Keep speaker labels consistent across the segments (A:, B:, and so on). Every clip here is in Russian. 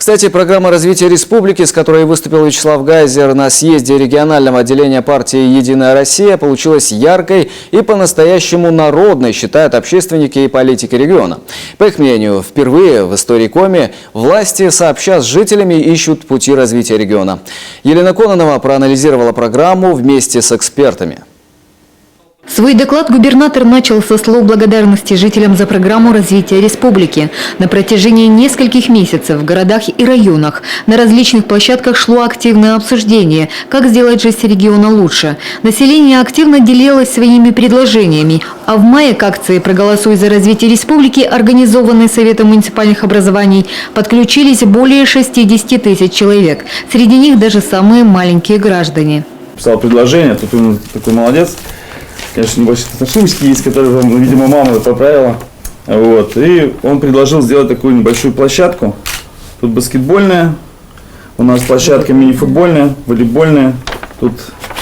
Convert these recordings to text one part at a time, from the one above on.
A: Кстати, программа развития республики, с которой выступил Вячеслав Гайзер на съезде регионального отделения партии «Единая Россия», получилась яркой и по-настоящему народной, считают общественники и политики региона. По их мнению, впервые в истории Коми власти сообща с жителями ищут пути развития региона. Елена Кононова проанализировала программу вместе с экспертами.
B: Свой доклад губернатор начал со слов благодарности жителям за программу развития республики. На протяжении нескольких месяцев в городах и районах на различных площадках шло активное обсуждение, как сделать жизнь региона лучше. Население активно делилось своими предложениями, а в мае к акции «Проголосуй за развитие республики», организованной Советом муниципальных образований, подключились более 60 тысяч человек. Среди них даже самые маленькие граждане.
C: Писал предложение, тут он такой молодец. Конечно, небольшие ошибки есть, которые, видимо, мама поправила. Вот. И он предложил сделать такую небольшую площадку. Тут баскетбольная, у нас площадка мини-футбольная, волейбольная, тут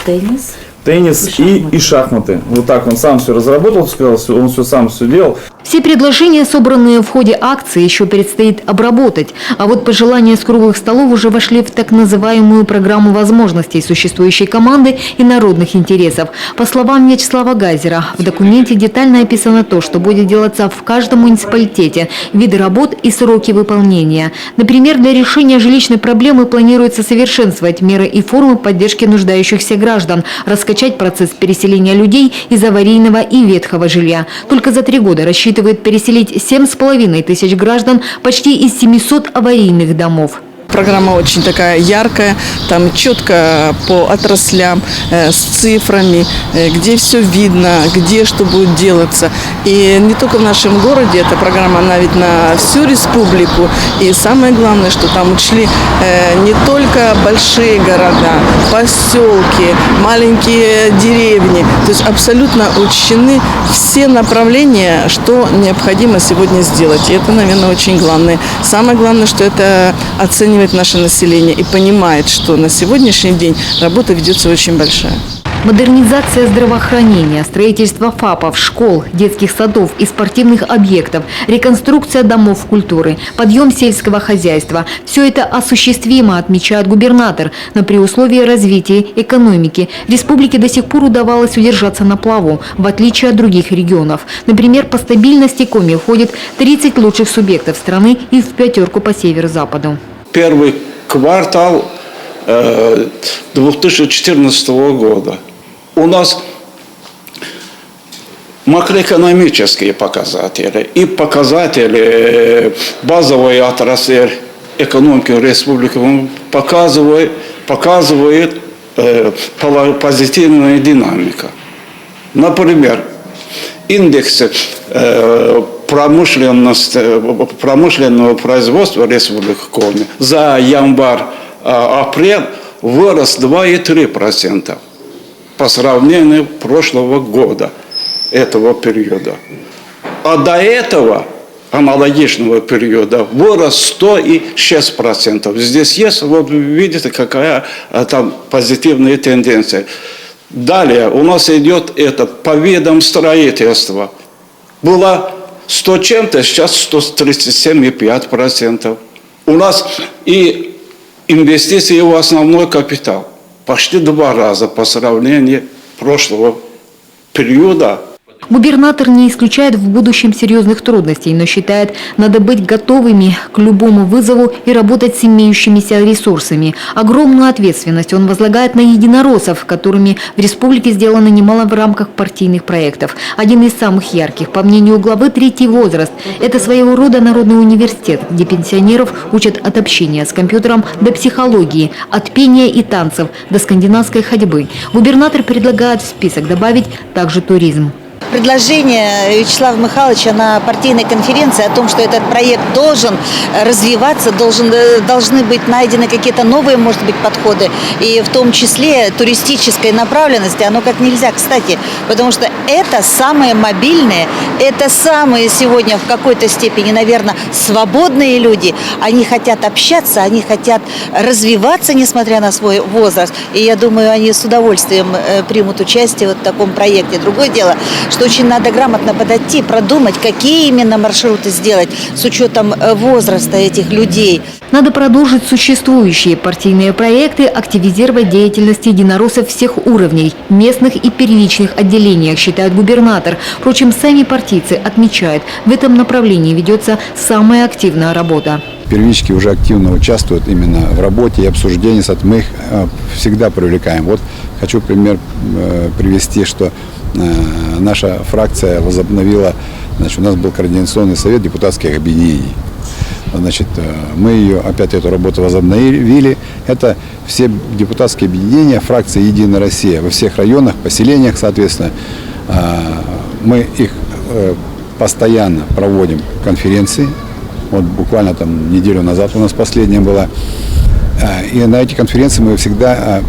C: теннис и шахматы. Вот так он сам все разработал, сказал, он сам все делал.
B: Все предложения, собранные в ходе акции, еще предстоит обработать. А вот пожелания с круглых столов уже вошли в так называемую программу возможностей существующей команды и народных интересов. По словам Вячеслава Гайзера, в документе детально описано то, что будет делаться в каждом муниципалитете, виды работ и сроки выполнения. Например, для решения жилищной проблемы планируется совершенствовать меры и формы поддержки нуждающихся граждан, раскачать процесс переселения людей из аварийного и ветхого жилья. Только за 3 года рассчитывает переселить 7,5 тысяч граждан почти из 700 аварийных домов.
D: Программа очень такая яркая, там четко по отраслям, с цифрами, где все видно, где что будет делаться. И не только в нашем городе, эта программа, она ведь на всю республику. И самое главное, что там учли не только большие города, поселки, маленькие деревни. То есть абсолютно учтены все направления, что необходимо сегодня сделать. И это, наверное, очень главное. Самое главное, что это оценивает наше население и понимает, что на сегодняшний день работа ведется очень большая.
B: Модернизация здравоохранения, строительство ФАПов, школ, детских садов и спортивных объектов, реконструкция домов культуры, подъем сельского хозяйства – все это осуществимо, отмечает губернатор, но при условии развития экономики. Республике до сих пор удавалось удержаться на плаву, в отличие от других регионов. Например, по стабильности Коми входит 30 лучших субъектов страны и в 5 по северо-западу.
E: Первый квартал 2014 года. У нас макроэкономические показатели и показатели базовой отрасли экономики республики показывает позитивная динамика. Например, индекс промышленного производства Республики Коми за январь-апрель вырос 2,3% по сравнению прошлого года, этого периода. А до этого аналогичного периода вырос 106%. Здесь есть, вот видите, какая там позитивная тенденция. Далее у нас идет по видам строительства. Было 100 чем-то, сейчас 137,5%. У нас и инвестиции в основной капитал почти 2 раза по сравнению прошлого периода.
B: Губернатор не исключает в будущем серьезных трудностей, но считает, надо быть готовыми к любому вызову и работать с имеющимися ресурсами. Огромную ответственность он возлагает на единороссов, которыми в республике сделано немало в рамках партийных проектов. Один из самых ярких, по мнению главы, 3-й возраст. Это своего рода народный университет, где пенсионеров учат от общения с компьютером до психологии, от пения и танцев до скандинавской ходьбы. Губернатор предлагает в список добавить также туризм.
F: Предложение Вячеслава Михайловича на партийной конференции о том, что этот проект должен развиваться, должны быть найдены какие-то новые, может быть, подходы, и в том числе туристической направленности, оно как нельзя кстати, потому что это самые мобильные, это самые сегодня в какой-то степени, наверное, свободные люди. Они хотят общаться, они хотят развиваться, несмотря на свой возраст, и я думаю, они с удовольствием примут участие в таком проекте. Другое дело, что очень надо грамотно подойти, продумать, какие именно маршруты сделать с учетом возраста этих людей.
B: Надо продолжить существующие партийные проекты, активизировать деятельность единороссов всех уровней, местных и первичных отделениях, считает губернатор. Впрочем, сами партийцы отмечают, в этом направлении ведется самая активная работа.
G: Первички уже активно участвуют именно в работе и обсуждении. Мы их всегда привлекаем. Вот хочу пример привести, что наша фракция возобновила, значит, у нас был координационный совет депутатских объединений. Значит, мы эту работу возобновили. Это все депутатские объединения, фракции «Единая Россия» во всех районах, поселениях, соответственно. Мы их постоянно проводим конференции. Вот буквально там неделю назад у нас последняя была. И на эти конференции мы всегда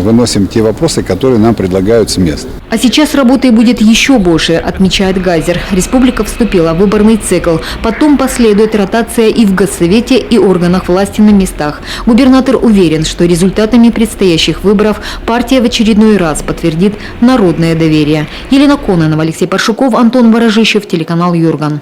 G: выносим те вопросы, которые нам предлагают с мест.
B: А сейчас работы будет еще больше, отмечает Гайзер. Республика вступила в выборный цикл. Потом последует ротация и в Госсовете, и органах власти на местах. Губернатор уверен, что результатами предстоящих выборов партия в очередной раз подтвердит народное доверие. Елена Кононова, Алексей Паршуков, Антон Ворожищев, телеканал Юрган.